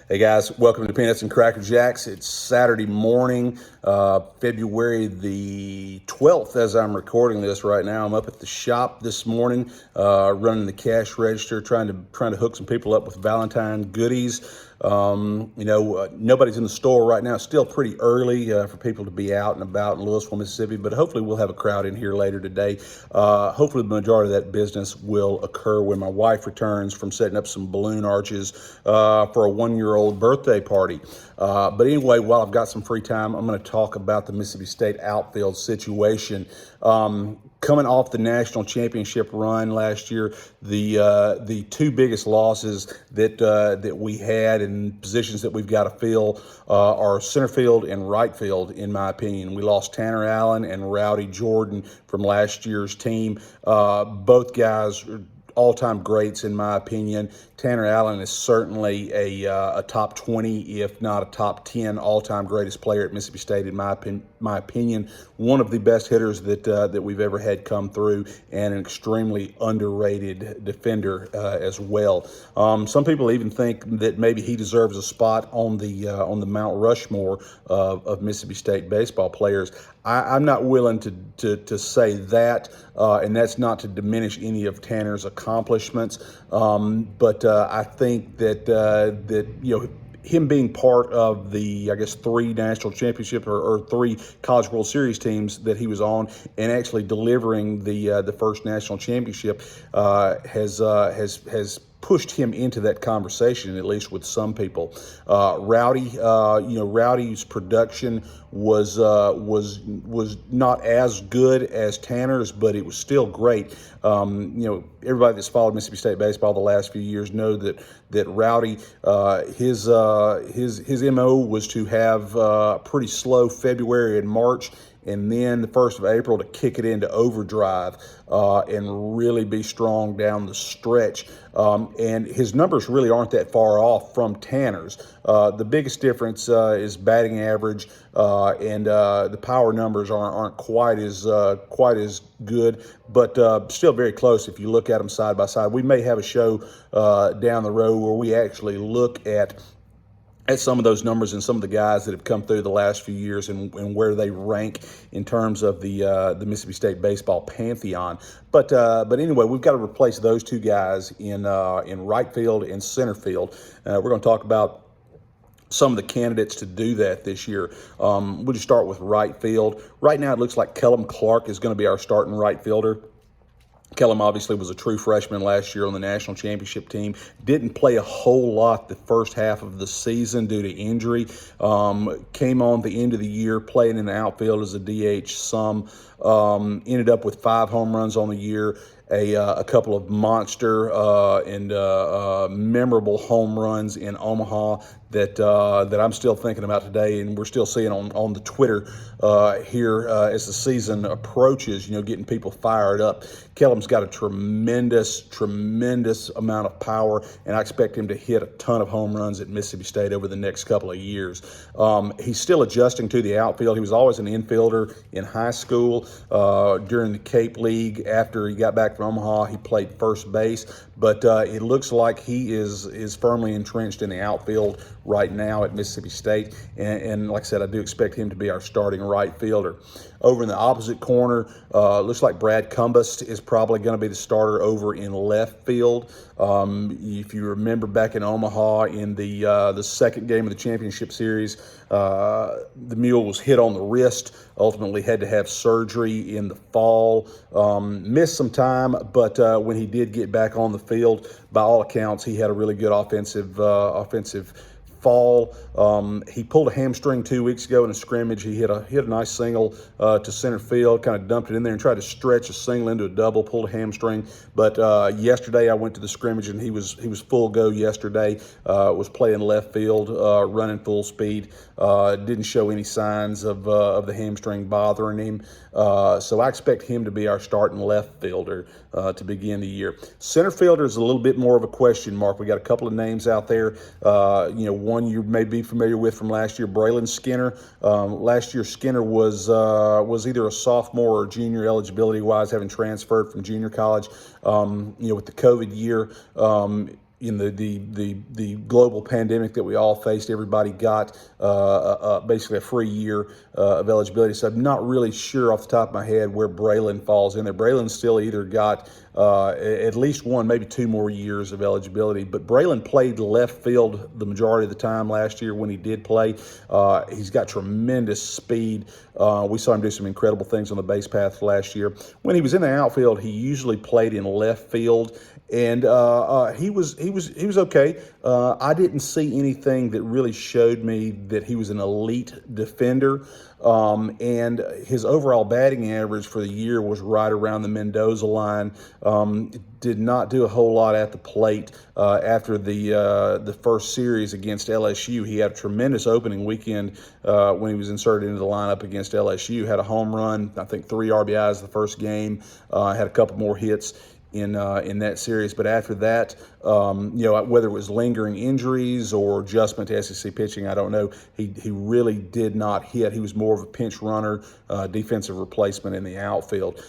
Hey guys, welcome to Peanuts and Cracker Jacks. It's Saturday morning, February the 12th as I'm recording this right now. I'm up at the shop this morning, running the cash register, trying to hook some people up with Valentine goodies. Nobody's in the store right now. It's still pretty early for people to be out and about in Louisville, Mississippi, but hopefully we'll have a crowd in here later today. Hopefully the majority of that business will occur when my wife returns from setting up some balloon arches for a one-year-old birthday party. But anyway, while I've got some free time, I'm going to talk about the Mississippi State outfield situation. Coming off the national championship run last year, the two biggest losses that we had in positions that we've got to fill are center field and right field, in my opinion. We lost Tanner Allen and Rowdy Jordan from last year's team. Both guys are all-time greats, in my opinion. Tanner Allen is certainly a top 20, if not a top 10, all-time greatest player at Mississippi State, in my opinion. One of the best hitters that we've ever had come through, and an extremely underrated defender as well. Some people even think that maybe he deserves a spot on the Mount Rushmore of Mississippi State baseball players. I'm not willing to say that, and that's not to diminish any of Tanner's accomplishments, but I think that him being part of the, I guess, three national championships or three College World Series teams that he was on, and actually delivering the first national championship has pushed him into that conversation, at least with some people. Rowdy's production was not as good as Tanner's, but it was still great. Everybody that's followed Mississippi State baseball the last few years know that Rowdy, his MO was to have a pretty slow February and March, and then the 1st of April to kick it into overdrive and really be strong down the stretch. And his numbers really aren't that far off from Tanner's. The biggest difference is batting average, and the power numbers aren't quite as good, but still very close if you look at them side by side. We may have a show down the road where we actually look at some of those numbers and some of the guys that have come through the last few years and where they rank in terms of the Mississippi State baseball pantheon. But anyway, we've got to replace those two guys in right field and center field. We're going to talk about some of the candidates to do that this year. We'll just start with right field. Right now, it looks like Kellum Clark is going to be our starting right fielder. Kellum obviously was a true freshman last year on the national championship team. Didn't play a whole lot the first half of the season due to injury. Came on the end of the year playing in the outfield as a DH some. Ended up with 5 home runs on the year, a couple of monster and memorable home runs in Omaha that I'm still thinking about today, and we're still seeing on the Twitter here as the season approaches, getting people fired up. Kellum's got a tremendous amount of power, and I expect him to hit a ton of home runs at Mississippi State over the next couple of years. He's still adjusting to the outfield. He was always an infielder in high school. During the Cape League, after he got back from Omaha, he played first base, but it looks like he is firmly entrenched in the outfield right now at Mississippi State, and like I said, I do expect him to be our starting right fielder. Over in the opposite corner, looks like Brad Cumbest is probably going to be the starter over in left field. If you remember back in Omaha in the second game of the championship series, the Mule was hit on the wrist, ultimately had to have surgery in the fall, missed some time, but when he did get back on the field, by all accounts, he had a really good offensive fall. He pulled a hamstring 2 weeks ago in a scrimmage. He hit a nice single to center field, kind of dumped it in there and tried to stretch a single into a double, pulled a hamstring. But yesterday I went to the scrimmage and he was full go yesterday. Was playing left field, running full speed. Didn't show any signs of the hamstring bothering him. So I expect him to be our starting left fielder to begin the year. Center fielder is a little bit more of a question mark. We got a couple of names out there. One you may be familiar with from last year, Braylon Skinner. Last year, Skinner was either a sophomore or junior eligibility-wise, having transferred from junior college. With the COVID year, in the global pandemic that we all faced, everybody got basically a free year of eligibility. So I'm not really sure off the top of my head where Braylon falls in there. Braylon still either got at least one, maybe two more years of eligibility. But Braylon played left field the majority of the time last year when he did play. He's got tremendous speed. We saw him do some incredible things on the base path last year. When he was in the outfield, he usually played in left field, and he was okay. I didn't see anything that really showed me that he was an elite defender. And his overall batting average for the year was right around the Mendoza line. Did not do a whole lot at the plate after the first series against LSU. He had a tremendous opening weekend when he was inserted into the lineup against LSU. Had a home run, I think 3 RBIs the first game. Had a couple more hits in that series, but after that, whether it was lingering injuries or adjustment to SEC pitching, I don't know. He really did not hit. He was more of a pinch runner, defensive replacement in the outfield.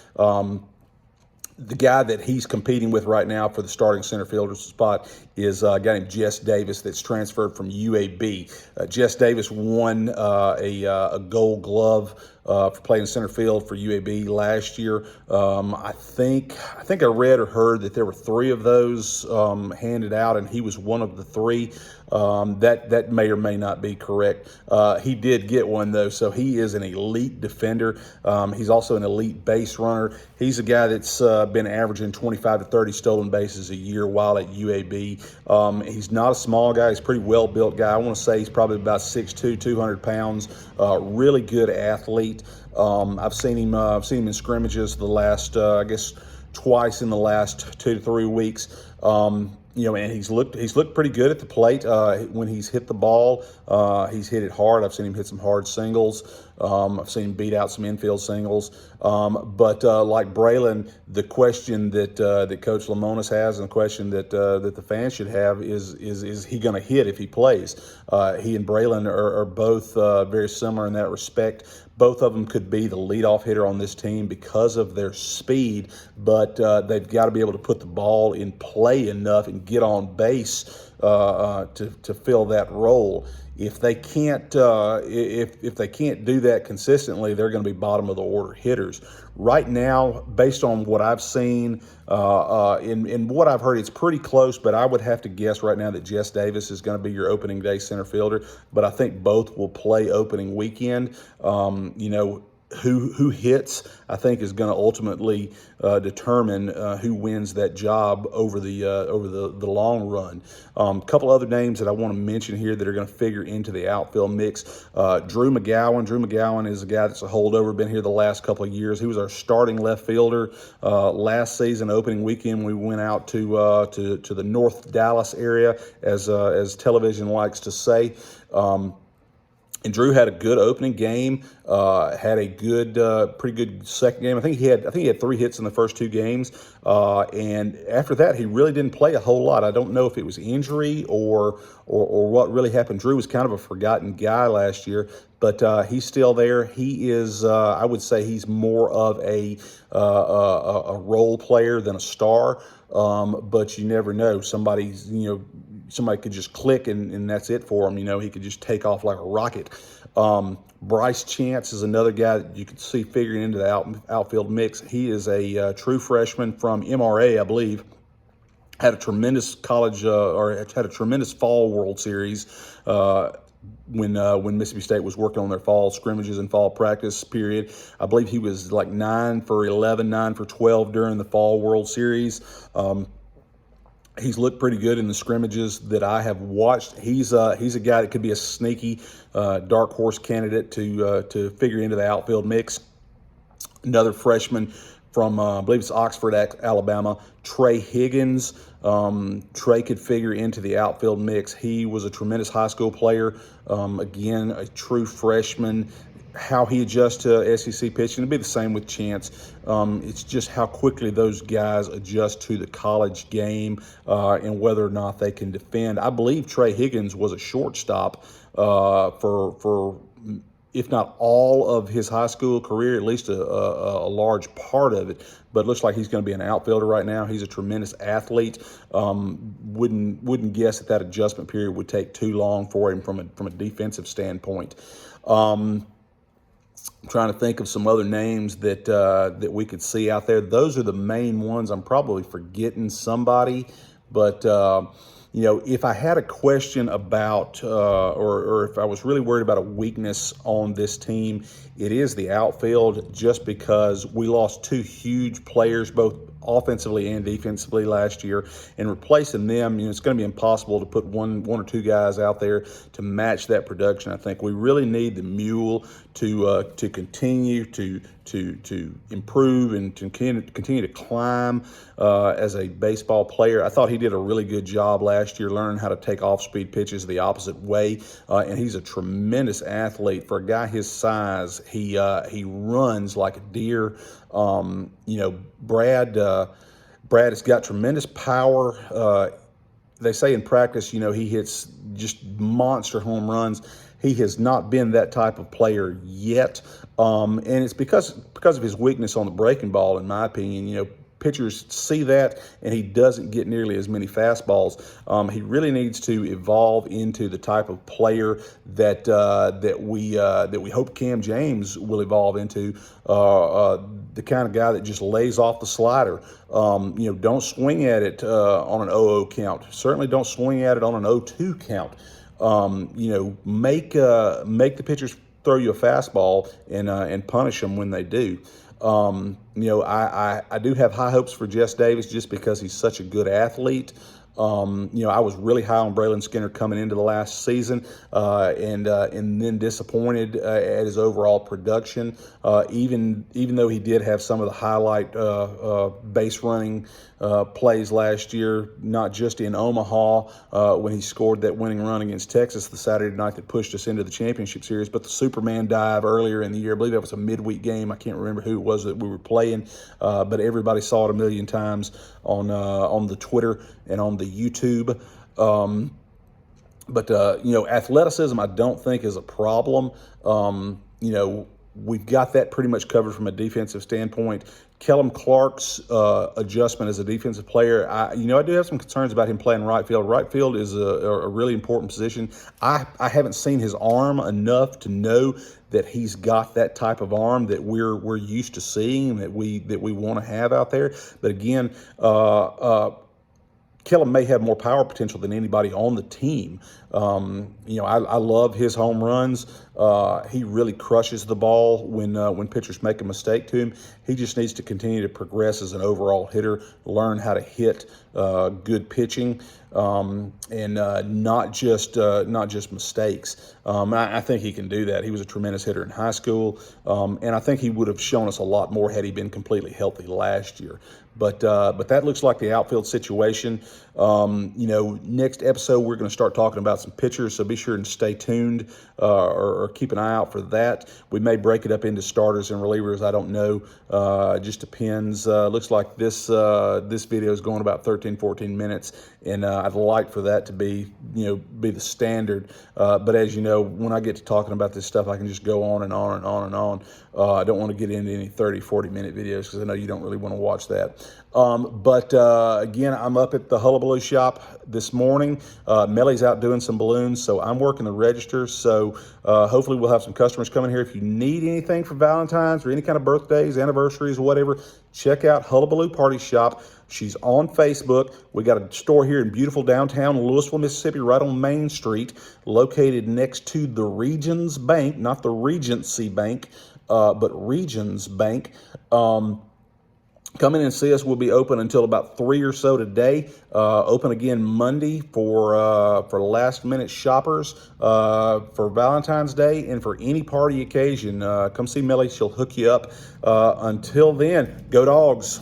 The guy that he's competing with right now for the starting center fielder spot is a guy named Jess Davis that's transferred from UAB. Jess Davis won a Gold Glove for playing center field for UAB last year. I think I read or heard that there were 3 of those handed out, and he was one of the 3. That may or may not be correct. He did get one though, so he is an elite defender. He's also an elite base runner. He's a guy that's been averaging 25 to 30 stolen bases a year while at UAB. He's not a small guy. He's a pretty well-built guy. I want to say he's probably about 6'2", 200 pounds. Really good athlete. I've seen him in scrimmages the last, I guess, twice in the last 2 to 3 weeks. And he's looked pretty good at the plate. When he's hit the ball, he's hit it hard. I've seen him hit some hard singles. I've seen him beat out some infield singles. But like Braylon, the question that Coach Lamonis has, and the question that the fans should have is he going to hit if he plays? He and Braylon are both very similar in that respect. Both of them could be the leadoff hitter on this team because of their speed, but they've got to be able to put the ball in play enough and get on base to fill that role. If they can't, if they can't do that consistently, they're going to be bottom of the order hitters. Right now, based on what I've seen in what I've heard, it's pretty close. But I would have to guess right now that Jess Davis is going to be your opening day center fielder. But I think both will play opening weekend. Who hits, I think, is going to ultimately determine who wins that job over the long run. A couple other names that I want to mention here that are going to figure into the outfield mix. Drew McGowan. Drew McGowan is a guy that's a holdover, been here the last couple of years. He was our starting left fielder last season, opening weekend. We went out to the North Dallas area, as television likes to say. And Drew had a good opening game, had a pretty good second game. I think he had 3 hits in the first 2 games, and after that, he really didn't play a whole lot. I don't know if it was injury or what really happened. Drew was kind of a forgotten guy last year, but he's still there. He is, I would say, he's more of a role player than a star. But you never know. Somebody could just click and that's it for him. He could just take off like a rocket. Bryce Chance is another guy that you could see figuring into the outfield mix. He is a true freshman from MRA, I believe. Had a tremendous had a tremendous fall World Series when Mississippi State was working on their fall scrimmages and fall practice period. I believe he was like 9 for 11, 9 for 12 during the fall World Series. He's looked pretty good in the scrimmages that I have watched. He's a guy that could be a sneaky dark horse candidate to figure into the outfield mix. Another freshman from, I believe it's Oxford, Alabama, Trey Higgins. Trey could figure into the outfield mix. He was a tremendous high school player. Again, a true freshman. How he adjusts to SEC pitching, it'll be the same with Chance. It's just how quickly those guys adjust to the college game and whether or not they can defend. I believe Trey Higgins was a shortstop for if not all of his high school career, at least a large part of it. But it looks like he's going to be an outfielder right now. He's a tremendous athlete. Wouldn't guess that adjustment period would take too long for him from a defensive standpoint. I'm trying to think of some other names that we could see out there. Those are the main ones. I'm probably forgetting somebody, but if I had a question about, or if I was really worried about a weakness on this team, it is the outfield, just because we lost two huge players, both offensively and defensively last year, and replacing them, it's going to be impossible to put one or two guys out there to match that production. I think we really need the mule to continue to improve and to continue to climb as a baseball player. I thought he did a really good job last year learning how to take off-speed pitches the opposite way, and he's a tremendous athlete for a guy his size. He runs like a deer. Brad has got tremendous power. They say in practice, he hits just monster home runs. He has not been that type of player yet, and it's because of his weakness on the breaking ball, in my opinion. Pitchers see that, and he doesn't get nearly as many fastballs. He really needs to evolve into the type of player that we hope Cam James will evolve into. The kind of guy that just lays off the slider. Don't swing at it on an 0-0 count. Certainly don't swing at it on an 0-2 count. Make the pitchers throw you a fastball and punish them when they do. I do have high hopes for Jess Davis just because he's such a good athlete. I was really high on Braylon Skinner coming into the last season, and then disappointed at his overall production. Even though he did have some of the highlight base running plays last year, not just in Omaha when he scored that winning run against Texas the Saturday night that pushed us into the championship series, but the Superman dive earlier in the year. I believe that was a midweek game. I can't remember who it was that we were playing, but everybody saw it a million times on the Twitter and on the YouTube. But athleticism I don't think is a problem. We've got that pretty much covered from a defensive standpoint. Kellum Clark's adjustment as a defensive player, I do have some concerns about him playing right field. Right field is a really important position. I haven't seen his arm enough to know that he's got that type of arm that we're used to seeing, that we want to have out there. But again, Kellum may have more power potential than anybody on the team. I love his home runs. He really crushes the ball when pitchers make a mistake to him. He just needs to continue to progress as an overall hitter, learn how to hit good pitching, and not just mistakes. I think he can do that. He was a tremendous hitter in high school, and I think he would have shown us a lot more had he been completely healthy last year. But that looks like the outfield situation. Next episode we're going to start talking about some pitchers, so be sure and stay tuned or keep an eye out for that. We may break it up into starters and relievers. I don't know. It just depends. Looks like this video is going about 13-14 minutes, and I'd like for that to be the standard. But as you know, when I get to talking about this stuff, I can just go on and on and on and on. I don't want to get into any 30-40 minute videos because I know you don't really want to watch that. But again, I'm up at the Hullabaloo shop this morning. Melly's out doing some balloons, so I'm working the register. So hopefully we'll have some customers coming here. If you need anything for Valentine's or any kind of birthdays, anniversaries, or whatever, check out Hullabaloo Party Shop. She's on Facebook. We got a store here in beautiful downtown Louisville, Mississippi, right on Main Street, located next to the Regions Bank, not the Regency Bank, but Regions Bank. Come in and see us. We'll be open until about 3 or so today. Open again Monday for last-minute shoppers for Valentine's Day and for any party occasion. Come see Melly. She'll hook you up. Until then, go Dogs.